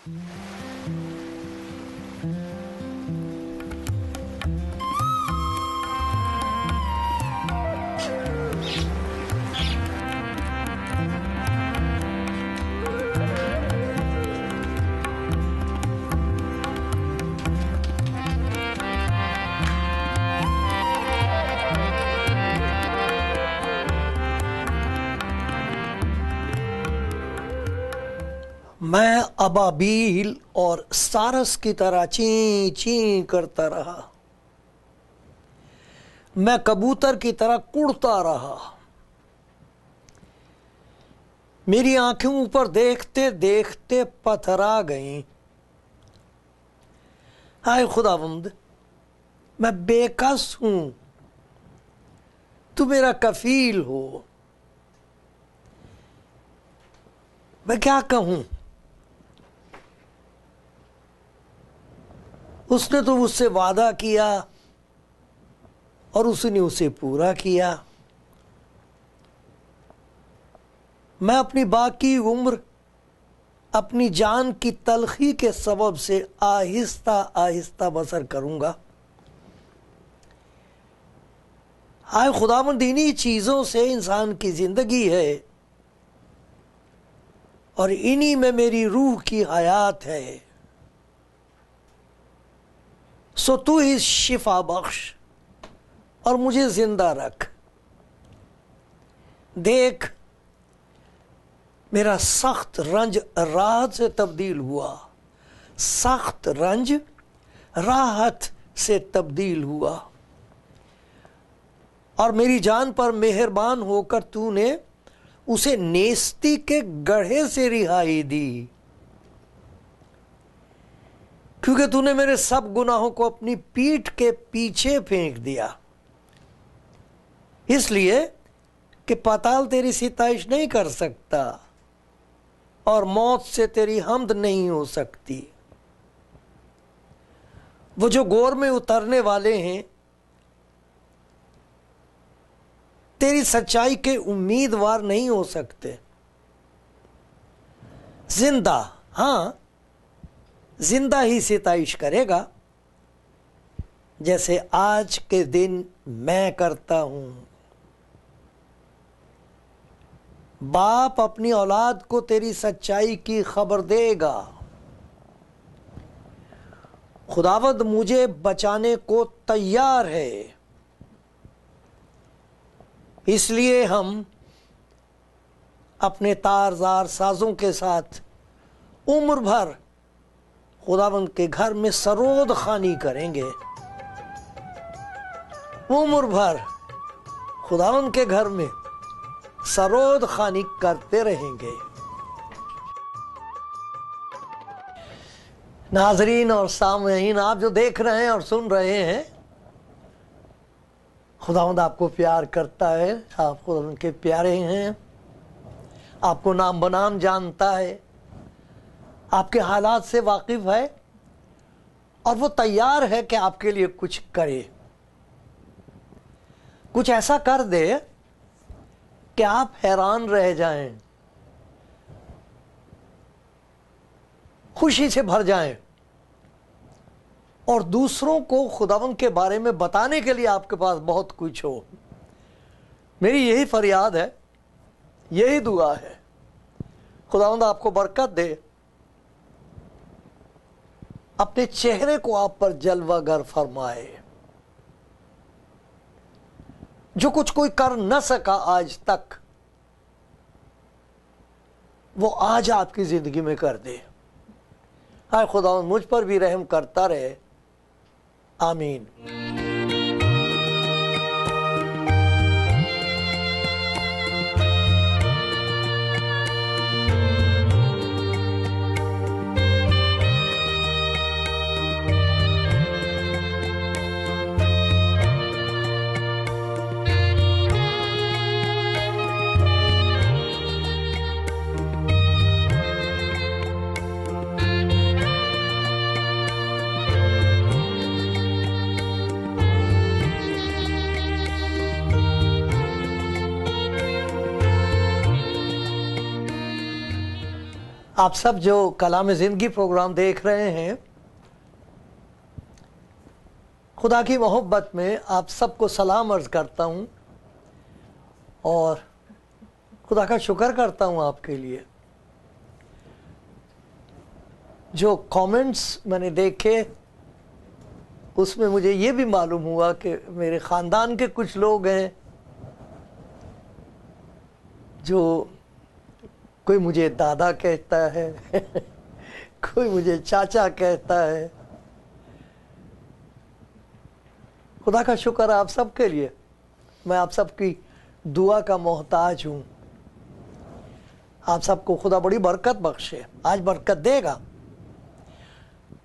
میں ابابیل اور سارس کی طرح چین چین کرتا رہا، میں کبوتر کی طرح اڑتا رہا، میری آنکھیں اوپر دیکھتے دیکھتے پتھرا گئیں۔ ہائے خداوند، میں بے کس ہوں، تو میرا کفیل ہو، میں کیا کہوں؟ اس نے تو مجھ سے وعدہ کیا اور اس نے اسے پورا کیا۔ میں اپنی باقی عمر اپنی جان کی تلخی کے سبب سے آہستہ آہستہ بسر کروں گا۔ ہائے خداوند، انہی چیزوں سے انسان کی زندگی ہے اور انہی میں میری روح کی حیات ہے۔ سو تو ہی شفا بخش اور مجھے زندہ رکھ۔ دیکھ، میرا سخت رنج راحت سے تبدیل ہوا، سخت رنج راحت سے تبدیل ہوا، اور میری جان پر مہربان ہو کر تو نے اسے نیستی کے گڑھے سے رہائی دی، کیونکہ تو نے میرے سب گناہوں کو اپنی پیٹھ کے پیچھے پھینک دیا، اس لیے کہ پاتال تیری ستائش نہیں کر سکتا اور موت سے تیری حمد نہیں ہو سکتی۔ وہ جو غور میں اترنے والے ہیں تیری سچائی کے امیدوار نہیں ہو سکتے۔ زندہ، ہاں زندہ ہی ستائش کرے گا، جیسے آج کے دن میں کرتا ہوں۔ باپ اپنی اولاد کو تیری سچائی کی خبر دے گا۔ خداوند مجھے بچانے کو تیار ہے، اس لیے ہم اپنے تارزار سازوں کے ساتھ عمر بھر خداوند کے گھر میں سرود خوانی کریں گے، عمر بھر خداوند کے گھر میں سرود خوانی کرتے رہیں گے۔ ناظرین اور سامعین، آپ جو دیکھ رہے ہیں اور سن رہے ہیں، خداوند آپ کو پیار کرتا ہے، آپ خداوند کے پیارے ہیں، آپ کو نام بنام جانتا ہے، آپ کے حالات سے واقف ہے، اور وہ تیار ہے کہ آپ کے لیے کچھ کرے، کچھ ایسا کر دے کہ آپ حیران رہ جائیں، خوشی سے بھر جائیں، اور دوسروں کو خداوند کے بارے میں بتانے کے لیے آپ کے پاس بہت کچھ ہو۔ میری یہی فریاد ہے، یہی دعا ہے۔ خداوند آپ کو برکت دے، اپنے چہرے کو آپ پر جلوہ گر فرمائے۔ جو کچھ کوئی کر نہ سکا آج تک، وہ آج آپ کی زندگی میں کر دے۔ ہائے خداوند مجھ پر بھی رحم کرتا رہے، آمین۔ آپ سب جو کلام زندگی پروگرام دیکھ رہے ہیں، خدا کی محبت میں آپ سب کو سلام عرض کرتا ہوں اور خدا کا شکر کرتا ہوں آپ کے لیے. جو کامنٹس میں نے دیکھے اس میں مجھے یہ بھی معلوم ہوا کہ میرے خاندان کے کچھ لوگ ہیں جو کوئی مجھے دادا کہتا ہے کوئی مجھے چاچا کہتا ہے. خدا کا شکر آپ سب کے لیے. میں آپ سب کی دعا کا محتاج ہوں. آپ سب کو خدا بڑی برکت بخشے. آج برکت دے گا،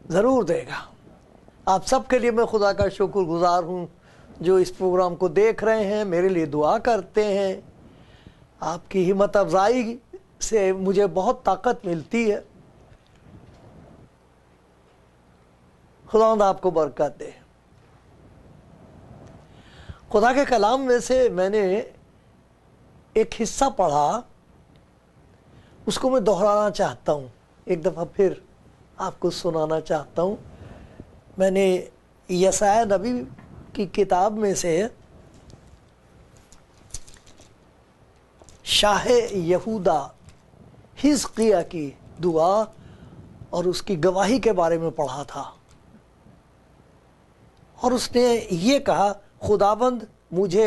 ضرور دے گا. آپ سب کے لیے میں خدا کا شکر گزار ہوں جو اس پروگرام کو دیکھ رہے ہیں، میرے لیے دعا کرتے ہیں. آپ کی ہمت افزائی سے مجھے بہت طاقت ملتی ہے. خداوند آپ کو برکت دے. خدا کے کلام میں سے میں نے ایک حصہ پڑھا، اس کو میں دہرانا چاہتا ہوں، ایک دفعہ پھر آپ کو سنانا چاہتا ہوں. میں نے یسعیاہ نبی کی کتاب میں سے شاہ یہودا حزقیہ کی دعا اور اس کی گواہی کے بارے میں پڑھا تھا، اور اس نے یہ کہا خداوند مجھے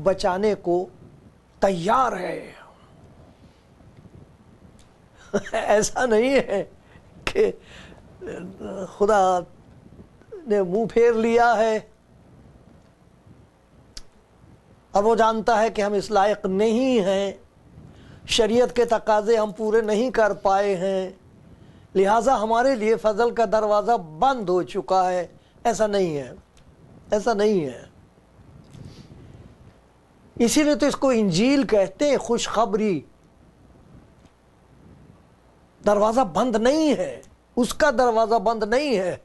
بچانے کو تیار ہے. ایسا نہیں ہے کہ خدا نے منہ پھیر لیا ہے اور وہ جانتا ہے کہ ہم اس لائق نہیں ہیں، شریعت کے تقاضے ہم پورے نہیں کر پائے ہیں، لہٰذا ہمارے لیے فضل کا دروازہ بند ہو چکا ہے. ایسا نہیں ہے، ایسا نہیں ہے. اسی لیے تو اس کو انجیل کہتے ہیں، خوشخبری. دروازہ بند نہیں ہے، اس کا دروازہ بند نہیں ہے.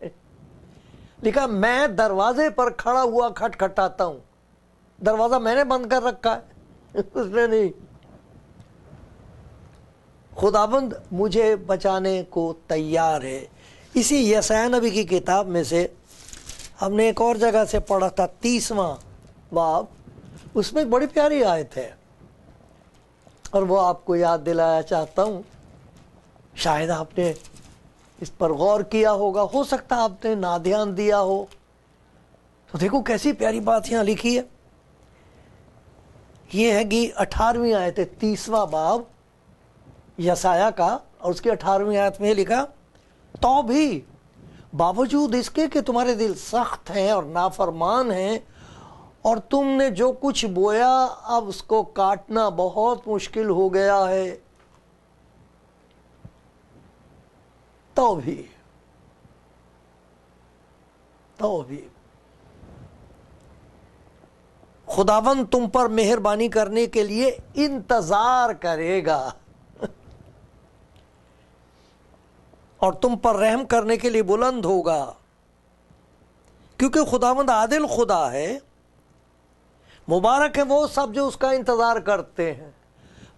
لکھا میں دروازے پر کھڑا ہوا کھٹکھٹاتا ہوں. دروازہ میں نے بند کر رکھا ہے، اس نے نہیں. خداوند مجھے بچانے کو تیار ہے. اسی یسعیاہ نبی کی کتاب میں سے ہم نے ایک اور جگہ سے پڑھا تھا، 30واں باب. اس میں ایک بڑی پیاری آیت ہے اور وہ آپ کو یاد دلایا چاہتا ہوں. شاید آپ نے اس پر غور کیا ہوگا، ہو سکتا آپ نے نادھیان دیا ہو. تو دیکھو کیسی پیاری بات یہاں لکھی ہے. یہ ہے کہ 18ویں آیت ہے، 30واں باب یسعیاہ کا، اور اس کی 18ویں آیت میں لکھا تو بھی باوجود اس کے کہ تمہارے دل سخت ہیں اور نافرمان ہیں اور تم نے جو کچھ بویا اب اس کو کاٹنا بہت مشکل ہو گیا ہے، تو بھی خداوند تم پر مہربانی کرنے کے لیے انتظار کرے گا اور تم پر رحم کرنے کے لیے بلند ہوگا، کیونکہ خداوند عادل خدا ہے. مبارک ہے وہ سب جو اس کا انتظار کرتے ہیں.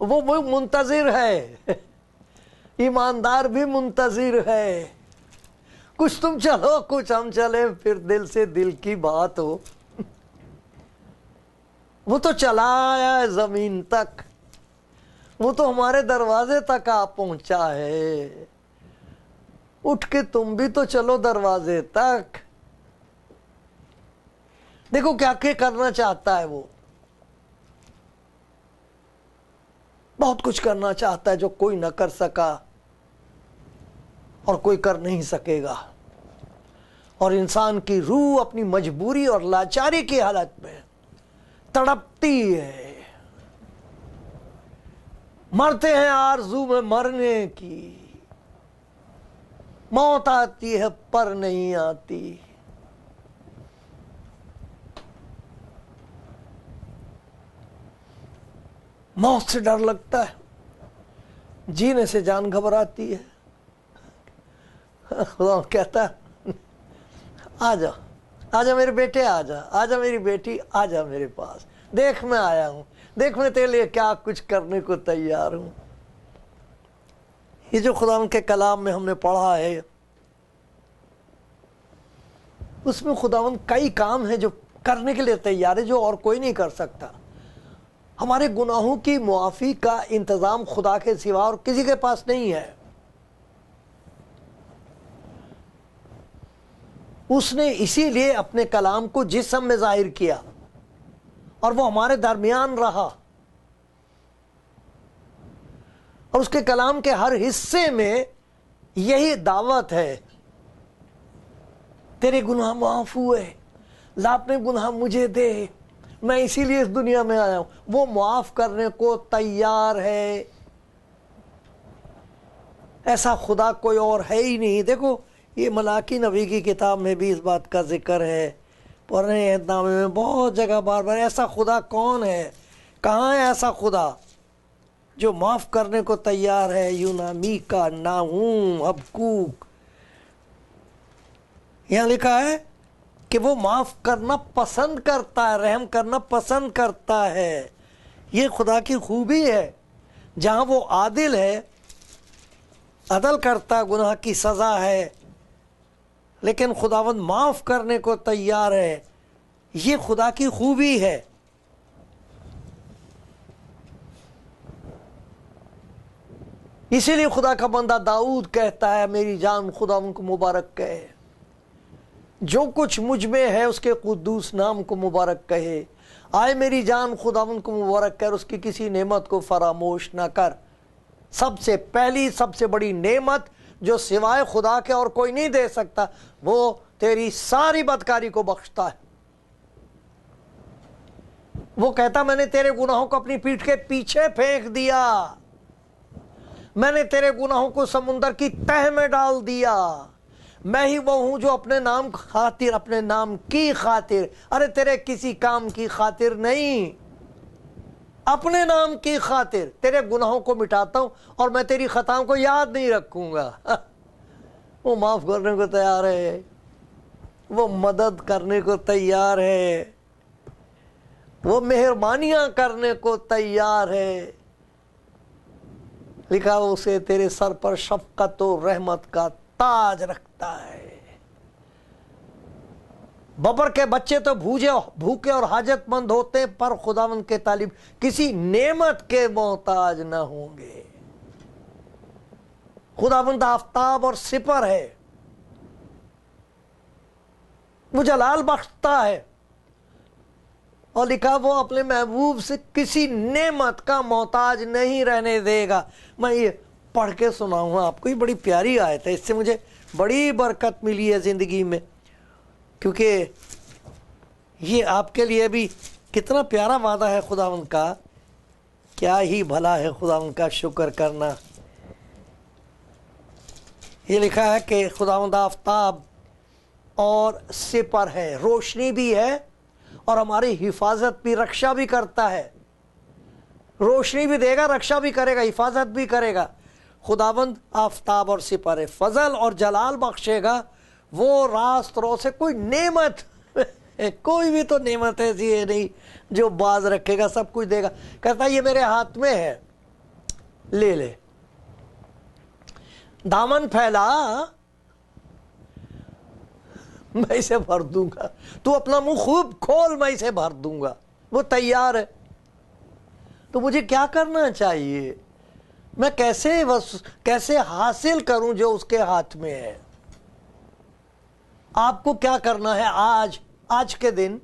وہ منتظر ہے، ایماندار بھی منتظر ہے. کچھ تم چلو کچھ ہم چلیں، پھر دل سے دل کی بات ہو. وہ تو چلا آیا ہے زمین تک، وہ تو ہمارے دروازے تک آ پہنچا ہے. اٹھ کے تم بھی تو چلو دروازے تک. دیکھو کیا کرنا چاہتا ہے وہ. بہت کچھ کرنا چاہتا ہے جو کوئی نہ کر سکا اور کوئی کر نہیں سکے گا. اور انسان کی روح اپنی مجبوری اور لاچاری کی حالت میں تڑپتی ہے. مرتے ہیں آرزو میں مرنے کی، موت آتی ہے پر نہیں آتی. موت سے ڈر لگتا ہے، جینے سے جان گھبراتی ہے. خدا کہتا ہے آ جا آ جا میرے بیٹے، آ جا آ جا میری بیٹی، آ جا میرے پاس. دیکھ میں آیا ہوں، دیکھ میں تیرے لیے کیا کچھ کرنے کو تیار ہوں. یہ جو خدا کے کلام میں ہم نے پڑھا ہے اس میں خداوند کئی کام ہیں جو کرنے کے لیے تیار ہے، جو اور کوئی نہیں کر سکتا۔ ہمارے گناہوں کی معافی کا انتظام خدا کے سوا اور کسی کے پاس نہیں ہے۔ اس نے اسی لیے اپنے کلام کو جسم میں ظاہر کیا اور وہ ہمارے درمیان رہا، اور اس کے کلام کے ہر حصے میں یہی دعوت ہے، تیرے گناہ معاف ہوئے، لا اپنے گناہ مجھے دے، میں اسی لیے اس دنیا میں آیا ہوں۔ وہ معاف کرنے کو تیار ہے، ایسا خدا کوئی اور ہے ہی نہیں۔ دیکھو یہ ملاکی نبی کی کتاب میں بھی اس بات کا ذکر ہے، پرانے عہد نامے میں بہت جگہ بار بار۔ ایسا خدا کون ہے؟ کہاں ہے ایسا خدا جو معاف کرنے کو تیار ہے؟ یونا، میکا، ناہوم، حبقوق، یہاں لکھا ہے کہ وہ معاف کرنا پسند کرتا ہے، رحم کرنا پسند کرتا ہے۔ یہ خدا کی خوبی ہے، جہاں وہ عادل ہے، عدل کرتا، گناہ کی سزا ہے، لیکن خداوند معاف کرنے کو تیار ہے۔ یہ خدا کی خوبی ہے۔ اسی لیے خدا کا بندہ داؤد کہتا ہے، میری جان خداوند کو مبارک کہے، جو کچھ مجھ میں ہے اس کے قدوس نام کو مبارک کہے۔ آئے میری جان خداوند کو مبارک کر، اس کی کسی نعمت کو فراموش نہ کر۔ سب سے پہلی، سب سے بڑی نعمت جو سوائے خدا کے اور کوئی نہیں دے سکتا، وہ تیری ساری بدکاری کو بخشتا ہے۔ وہ کہتا میں نے تیرے گناہوں کو اپنی پیٹھ کے پیچھے پھینک دیا، میں نے تیرے گناہوں کو سمندر کی تہ میں ڈال دیا۔ میں ہی وہ ہوں جو اپنے نام خاطر، اپنے نام کی خاطر، ارے تیرے کسی کام کی خاطر نہیں، اپنے نام کی خاطر تیرے گناہوں کو مٹاتا ہوں، اور میں تیری خطاؤں کو یاد نہیں رکھوں گا۔ وہ معاف کرنے کو تیار ہے، وہ مدد کرنے کو تیار ہے، وہ مہربانیاں کرنے کو تیار ہے۔ لکھا اسے تیرے سر پر شفقت و رحمت کا تاج رکھتا ہے۔ ببر کے بچے تو بھوکے اور حاجت مند ہوتے ہیں، پر خداوند کے طالب کسی نعمت کے محتاج نہ ہوں گے۔ خداوند آفتاب اور سپر ہے، وہ جلال بخشتا ہے، اور لکھا وہ اپنے محبوب سے کسی نعمت کا محتاج نہیں رہنے دے گا۔ میں یہ پڑھ کے سناؤں گا آپ کو، یہ بڑی پیاری آیت ہے، اس سے مجھے بڑی برکت ملی ہے زندگی میں، کیونکہ یہ آپ کے لیے بھی کتنا پیارا وعدہ ہے خداوند کا۔ کیا ہی بھلا ہے خداوند کا شکر کرنا۔ یہ لکھا ہے کہ خداوند آفتاب اور سپر ہے، روشنی بھی ہے اور ہماری حفاظت بھی، رکشا بھی کرتا ہے۔ روشنی بھی دے گا، رکشا بھی کرے گا، حفاظت بھی کرے گا۔ خداوند آفتاب اور سپر ہے، فضل اور جلال بخشے گا۔ وہ راست رو سے کوئی نعمت کوئی بھی تو نعمت ایسی ہے نہیں جو باز رکھے گا، سب کچھ دے گا۔ کہتا ہے یہ میرے ہاتھ میں ہے، لے لے، دامن پھیلا، میں اسے بھر دوں گا، تو اپنا منہ خوب کھول، میں اسے بھر دوں گا۔ وہ تیار ہے۔ تو مجھے کیا کرنا چاہیے؟ میں کیسے حاصل کروں جو اس کے ہاتھ میں ہے؟ آپ کو کیا کرنا ہے آج کے دن،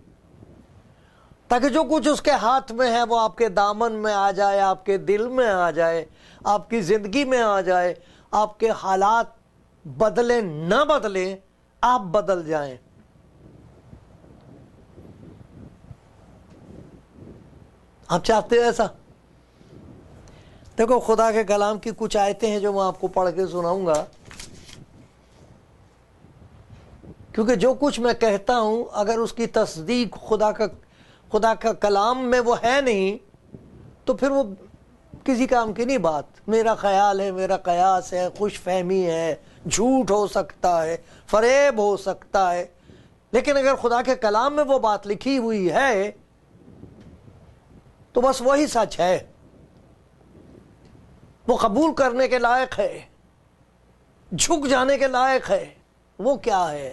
تاکہ جو کچھ اس کے ہاتھ میں ہے وہ آپ کے دامن میں آ جائے، آپ کے دل میں آ جائے، آپ کی زندگی میں آ جائے۔ آپ کے حالات بدلیں نہ بدلیں، آپ بدل جائیں۔ آپ چاہتے ہو ایسا؟ دیکھو خدا کے کلام کی کچھ آیتیں ہیں جو میں آپ کو پڑھ کے سناؤں گا، کیونکہ جو کچھ میں کہتا ہوں اگر اس کی تصدیق خدا کا کلام میں وہ ہے نہیں، تو پھر وہ کسی کام کی نہیں بات۔ میرا خیال ہے، میرا قیاس ہے، خوش فہمی ہے، جھوٹ ہو سکتا ہے، فریب ہو سکتا ہے، لیکن اگر خدا کے کلام میں وہ بات لکھی ہوئی ہے تو بس وہی سچ ہے، وہ قبول کرنے کے لائق ہے۔ جھک جانے کے لائق ہے، وہ کیا ہے؟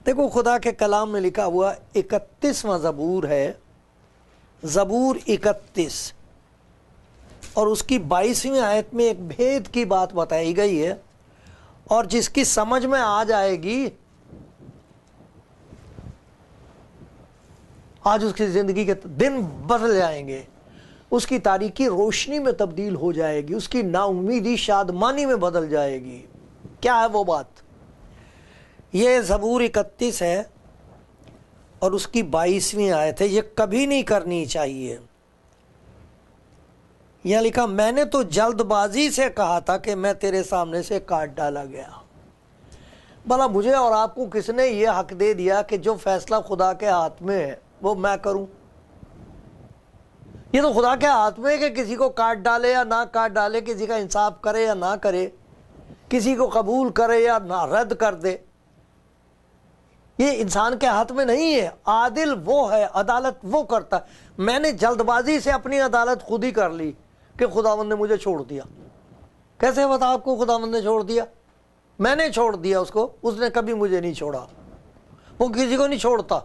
دیکھو خدا کے کلام میں لکھا ہوا 31واں زبور ہے، زبور 31، اور اس کی 22ویں آیت میں ایک بھید کی بات بتائی گئی ہے، اور جس کی سمجھ میں آ جائے گی آج اس کی زندگی کے دن بدل جائیں گے، اس کی تاریکی روشنی میں تبدیل ہو جائے گی، اس کی نا امیدی شادمانی میں بدل جائے گی۔ کیا ہے وہ بات؟ یہ زبور 31 ہے اور اس کی 22ویں آیت ہے۔ یہ کبھی نہیں کرنی چاہیے۔ یہ لکھا، میں نے تو جلد بازی سے کہا تھا کہ میں تیرے سامنے سے کاٹ ڈالا گیا۔ بھلا مجھے اور آپ کو کس نے یہ حق دے دیا کہ جو فیصلہ خدا کے ہاتھ میں ہے وہ میں کروں؟ یہ تو خدا کے ہاتھ میں ہے کہ کسی کو کاٹ ڈالے یا نہ کاٹ ڈالے، کسی کا انصاف کرے یا نہ کرے، کسی کو قبول کرے یا نہ رد کر دے۔ یہ انسان کے ہاتھ میں نہیں ہے۔ عادل وہ ہے، عدالت وہ کرتا ہے۔ میں نے جلد بازی سے اپنی عدالت خود ہی کر لی کہ خداوند نے مجھے چھوڑ دیا۔ کیسے بتا آپ کو خداوند نے چھوڑ دیا؟ میں نے چھوڑ دیا اس کو، اس نے کبھی مجھے نہیں چھوڑا۔ وہ کسی کو نہیں چھوڑتا،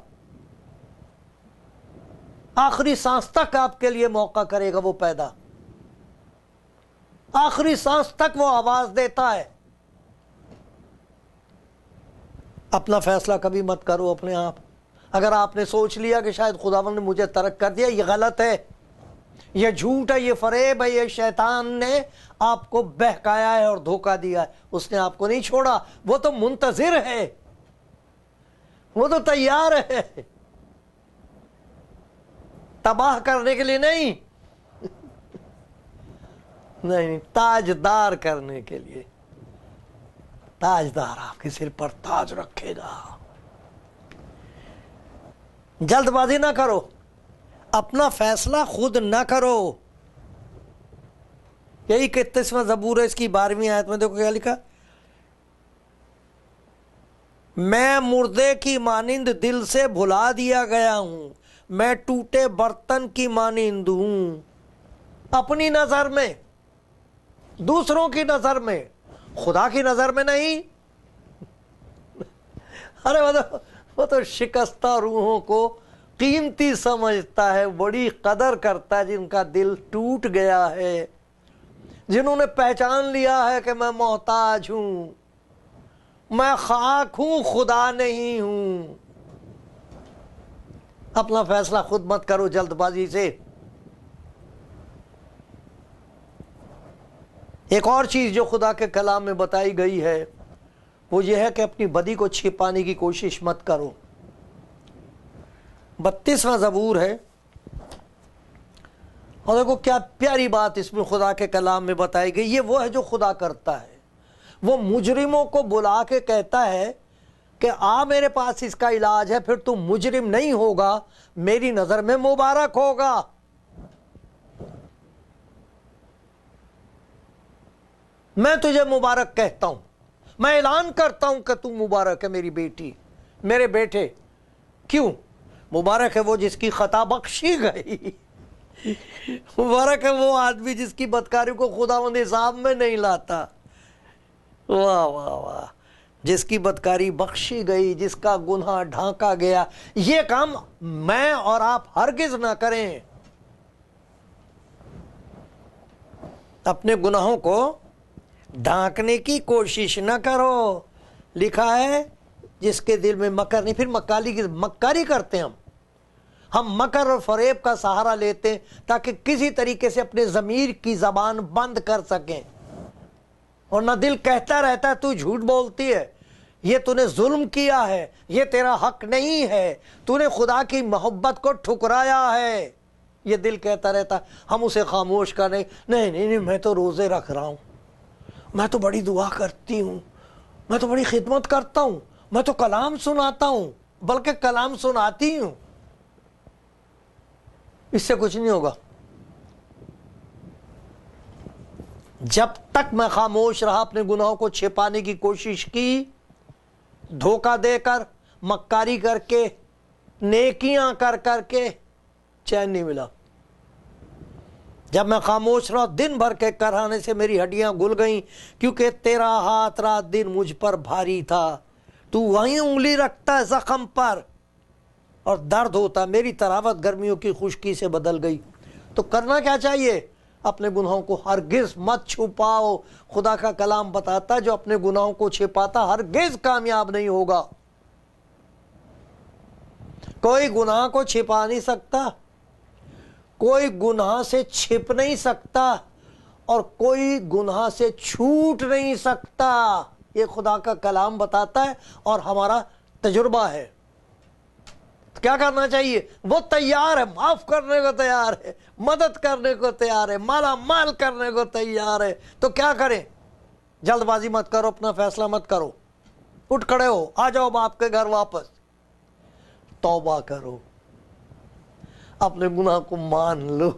آخری سانس تک آپ کے لیے موقع کرے گا وہ پیدا، آخری سانس تک وہ آواز دیتا ہے۔ اپنا فیصلہ کبھی مت کرو اپنے آپ۔ اگر آپ نے سوچ لیا کہ شاید خداوند نے مجھے ترک کر دیا، یہ غلط ہے، یہ جھوٹ ہے، یہ فریب ہے، یہ شیطان نے آپ کو بہکایا ہے اور دھوکہ دیا ہے۔ اس نے آپ کو نہیں چھوڑا، وہ تو منتظر ہے، وہ تو تیار ہے، تباہ کرنے کے لیے نہیں، نہیں، تاجدار کرنے کے لیے۔ تاجدار آپ کے سر پر تاج رکھے گا۔ جلد بازی نہ کرو، اپنا فیصلہ خود نہ کرو۔ یہی 31واں زبور ہے، اس کی 12ویں آیت میں دیکھو کیا لکھا، میں مردے کی مانند دل سے بھلا دیا گیا ہوں، میں ٹوٹے برتن کی مانند ہوں۔ اپنی نظر میں، دوسروں کی نظر میں، خدا کی نظر میں نہیں۔ ارے وہ تو شکستہ روحوں کو قیمتی سمجھتا ہے، بڑی قدر کرتا ہے جن کا دل ٹوٹ گیا ہے، جنہوں نے پہچان لیا ہے کہ میں محتاج ہوں، میں خاک ہوں، خدا نہیں ہوں۔ اپنا فیصلہ خود مت کرو جلد بازی سے۔ ایک اور چیز جو خدا کے کلام میں بتائی گئی ہے وہ یہ ہے کہ اپنی بدی کو چھپانے کی کوشش مت کرو۔ 32واں زبور ہے، اور دیکھو کیا پیاری بات اس میں خدا کے کلام میں بتائی گئی۔ یہ وہ ہے جو خدا کرتا ہے، وہ مجرموں کو بلا کے کہتا ہے کہ آ میرے پاس اس کا علاج ہے، پھر تم مجرم نہیں ہوگا، میری نظر میں مبارک ہوگا۔ میں تجھے مبارک کہتا ہوں، میں اعلان کرتا ہوں کہ تو مبارک ہے میری بیٹی، میرے بیٹے۔ کیوں مبارک ہے وہ جس کی خطا بخشی گئی، مبارک ہے وہ آدمی جس کی بدکاری کو خداوند حساب میں نہیں لاتا۔ واہ واہ واہ، جس کی بدکاری بخشی گئی، جس کا گناہ ڈھانکا گیا۔ یہ کام میں اور آپ ہرگز نہ کریں۔ اپنے گناہوں کو ڈھانکنے کی کوشش نہ کرو۔ لکھا ہے جس کے دل میں مکر نہیں، پھر مکاری کرتے ہیں ہم مکر اور فریب کا سہارا لیتے ہیں تاکہ کسی طریقے سے اپنے ضمیر کی زبان بند کر سکیں، اور نہ دل کہتا رہتا ہے تو جھوٹ بولتی ہے، یہ تو نے ظلم کیا ہے، یہ تیرا حق نہیں ہے، تو نے خدا کی محبت کو ٹھکرایا ہے، یہ دل کہتا رہتا ہے۔ ہم اسے خاموش کریں، نہیں، میں تو روزے رکھ رہا ہوں، میں تو بڑی دعا کرتی ہوں، میں تو بڑی خدمت کرتا ہوں، میں تو کلام سناتا ہوں، بلکہ کلام سناتی ہوں۔ اس سے کچھ نہیں ہوگا۔ جب تک میں خاموش رہا، اپنے گناہوں کو چھپانے کی کوشش کی، دھوکہ دے کر، مکاری کر کے، نیکیاں کر کے چین نہیں ملا۔ جب میں خاموش رہا دن بھر کے کرانے سے میری ہڈیاں گل گئیں، کیونکہ تیرا ہاتھ رات دن مجھ پر بھاری تھا۔ تو وہیں انگلی رکھتا ہے زخم پر اور درد ہوتا، میری تراوت گرمیوں کی خشکی سے بدل گئی۔ تو کرنا کیا چاہیے؟ اپنے گناہوں کو ہرگز مت چھپاؤ۔ خدا کا کلام بتاتا ہے جو اپنے گناہوں کو چھپاتا ہرگز کامیاب نہیں ہوگا۔ کوئی گناہ کو چھپا نہیں سکتا، کوئی گناہ سے چھپ نہیں سکتا، اور کوئی گناہ سے چھوٹ نہیں سکتا۔ یہ خدا کا کلام بتاتا ہے اور ہمارا تجربہ ہے۔ کیا کرنا چاہیے؟ وہ تیار ہے، معاف کرنے کو تیار ہے، مدد کرنے کو تیار ہے، مالا مال کرنے کو تیار ہے۔ تو کیا کریں؟ جلد بازی مت کرو، اپنا فیصلہ مت کرو، اٹھ کھڑے ہو، آ جاؤ باپ کے گھر واپس، توبہ کرو، اپنے گناہ کو مان لو،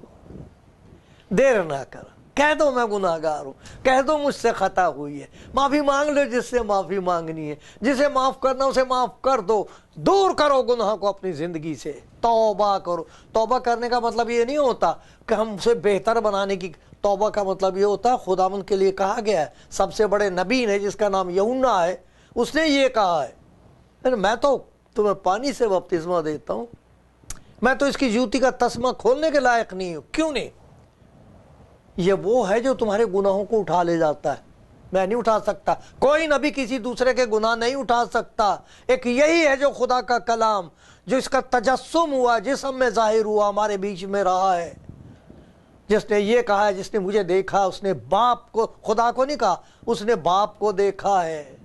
دیر نہ کرو، کہہ دو میں گناہ گار ہوں، کہہ دو مجھ سے خطا ہوئی ہے، معافی مانگ لو جس سے معافی مانگنی ہے، جسے معاف کرنا اسے معاف کر دو، دور کرو گناہ کو اپنی زندگی سے، توبہ کرو۔ توبہ کرنے کا مطلب یہ نہیں ہوتا کہ ہم اسے بہتر بنانے کی، توبہ کا مطلب یہ ہوتا ہے خداوند کے لیے کہا گیا ہے، سب سے بڑے نبی نے جس کا نام یوحنا ہے، اس نے یہ کہا ہے، میں تو تمہیں پانی سے بپتسمہ دیتا ہوں، میں تو اس کی جوتی کا تسمہ کھولنے کے لائق نہیں ہوں۔ کیوں نہیں؟ یہ وہ ہے جو تمہارے گناہوں کو اٹھا لے جاتا ہے، میں نہیں اٹھا سکتا، کوئی نبی کسی دوسرے کے گناہ نہیں اٹھا سکتا۔ ایک یہی ہے جو خدا کا کلام، جو اس کا تجسم ہوا، جسم میں ظاہر ہوا، ہمارے بیچ میں رہا ہے، جس نے یہ کہا ہے جس نے مجھے دیکھا اس نے باپ کو، خدا کو نہیں کہا، اس نے باپ کو دیکھا ہے۔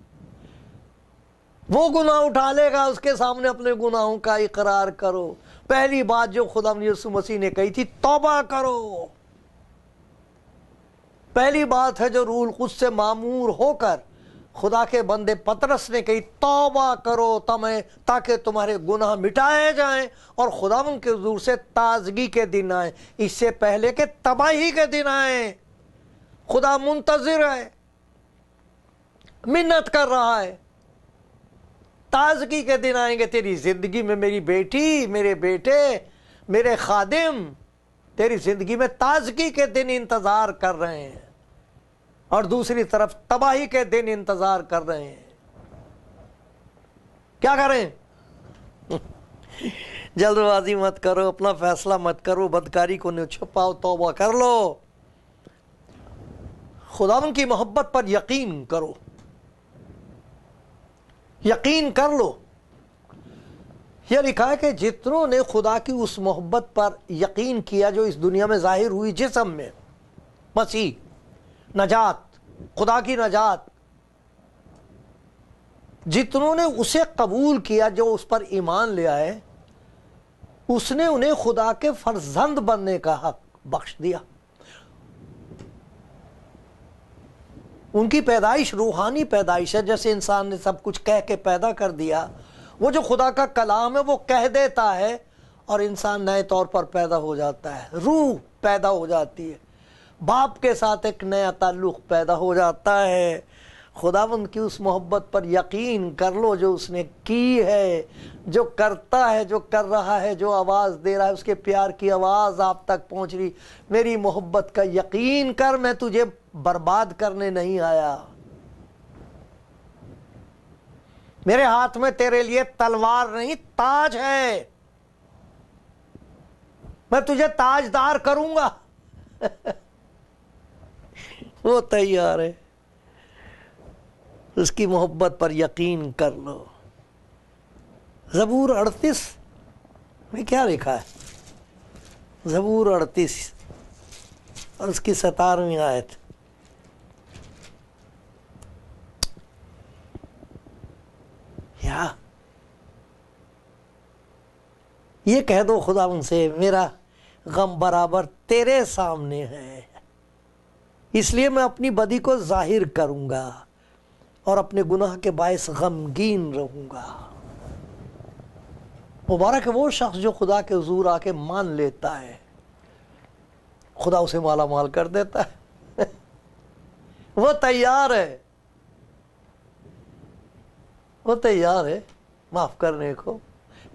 وہ گناہ اٹھا لے گا، اس کے سامنے اپنے گناہوں کا اقرار کرو۔ پہلی بات جو خدا یسوع مسیح نے کہی تھی، توبہ کرو۔ پہلی بات ہے جو روح القدس سے معمور ہو کر خدا کے بندے پطرس نے کہی، توبہ کرو تاکہ تمہارے گناہ مٹائے جائیں اور خداوند کے حضور سے تازگی کے دن آئیں، اس سے پہلے کہ تباہی کے دن آئیں۔ خدا منتظر ہے، منت کر رہا ہے، تازگی کے دن آئیں گے تیری زندگی میں، میری بیٹی، میرے بیٹے، میرے خادم، تیری زندگی میں تازگی کے دن انتظار کر رہے ہیں، اور دوسری طرف تباہی کے دن انتظار کر رہے ہیں۔ کیا کریں؟ جلد بازی مت کرو، اپنا فیصلہ مت کرو، بدکاری کو نہ چھپاؤ، توبہ کر لو، خداوند کی محبت پر یقین کرو، یقین کر لو۔ یہ لکھا ہے کہ جتنوں نے خدا کی اس محبت پر یقین کیا جو اس دنیا میں ظاہر ہوئی جسم میں، مسیح، نجات، خدا کی نجات، جتنوں نے اسے قبول کیا، جو اس پر ایمان لے آئے، اس نے انہیں خدا کے فرزند بننے کا حق بخش دیا۔ ان کی پیدائش روحانی پیدائش ہے، جیسے انسان نے سب کچھ کہہ کے پیدا کر دیا، وہ جو خدا کا کلام ہے وہ کہہ دیتا ہے اور انسان نئے طور پر پیدا ہو جاتا ہے، روح پیدا ہو جاتی ہے، باپ کے ساتھ ایک نیا تعلق پیدا ہو جاتا ہے۔ خداوند کی اس محبت پر یقین کر لو جو اس نے کی ہے، جو کرتا ہے، جو کر رہا ہے، جو آواز دے رہا ہے، اس کے پیار کی آواز آپ تک پہنچ رہی۔ میری محبت کا یقین کر، میں تجھے برباد کرنے نہیں آیا، میرے ہاتھ میں تیرے لیے تلوار نہیں، تاج ہے، میں تجھے تاجدار کروں گا۔ وہ تیار ہے، اس کی محبت پر یقین کر لو۔ زبور 38 میں کیا لکھا ہے؟ زبور 38 اور اس کی 17ویں آیت، یہ کہہ دو خداوند سے، میرا غم برابر تیرے سامنے ہے، اس لیے میں اپنی بدی کو ظاہر کروں گا اور اپنے گناہ کے باعث غمگین رہوں گا۔ مبارک ہے وہ شخص جو خدا کے حضور آ کے مان لیتا ہے، خدا اسے مالا مال کر دیتا ہے۔ وہ تیار ہے، وہ تیار ہے معاف کرنے کو،